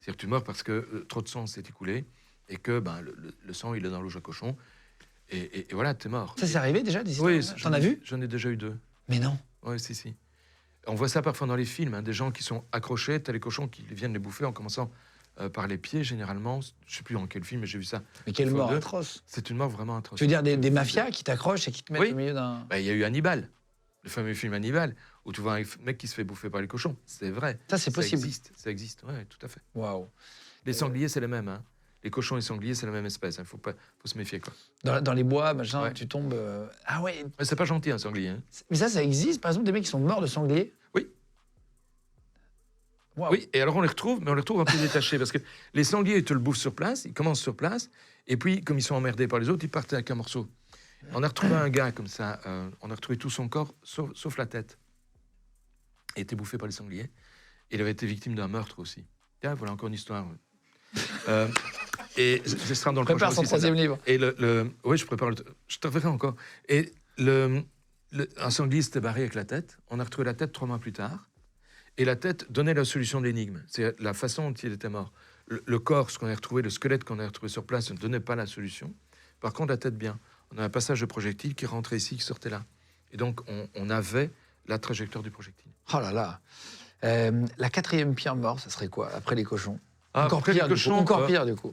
C'est-à-dire que tu meurs parce que trop de sang s'est écoulé et que le sang, il est dans l'eau à cochon. Et voilà, t'es mort. Ça, c'est arrivé déjà, des histoires? Oui, T'en as vu? J'en ai déjà eu 2. Mais non. Oui, si. On voit ça parfois dans les films, hein, des gens qui sont accrochés, t'as les cochons qui viennent les bouffer en commençant par les pieds, généralement. Je sais plus dans quel film, mais j'ai vu ça. Mais quelle mort atroce. C'est une mort vraiment atroce. Tu veux dire des mafias qui t'accrochent et qui te mettent au milieu d'un... Il y a eu Hannibal, le fameux film Hannibal, où tu vois un mec qui se fait bouffer par les cochons. C'est vrai. Ça, c'est possible. Ça existe, oui, tout à fait. Waouh. Les sangliers, c'est les mêmes. Hein. Les cochons et les sangliers, c'est la même espèce. Il faut se méfier, quoi. Dans les bois, machin, tu tombes... Ah ouais. Mais c'est pas gentil, un sanglier. Hein. Mais ça existe, par exemple, des mecs qui sont morts de sanglier? Oui. Wow. Oui, et alors on les retrouve, mais on les retrouve un peu détachés, parce que les sangliers, ils te le bouffent sur place, ils commencent sur place, et puis, comme ils sont emmerdés par les autres, ils partent avec un morceau. On a retrouvé un gars comme ça, on a retrouvé tout son corps, sauf la tête. Il a été bouffé par les sangliers. Il avait été victime d'un meurtre aussi. Tiens, voilà encore une histoire. Et ce sera dans le prochain. Prépare son 3e livre. Et oui, je prépare. Je te reverrai encore. Et un sanglier s'était barré avec la tête. On a retrouvé la tête 3 mois plus tard. Et la tête donnait la solution de l'énigme. C'est la façon dont il était mort. Le corps, ce qu'on a retrouvé, le squelette qu'on a retrouvé sur place, ne donnait pas la solution. Par contre, la tête, bien. On a un passage de projectile qui rentrait ici, qui sortait là. Et donc, on avait la trajectoire du projectile. Oh là là. La 4e pire mort, ça serait quoi, après les cochons? Encore pire, du coup.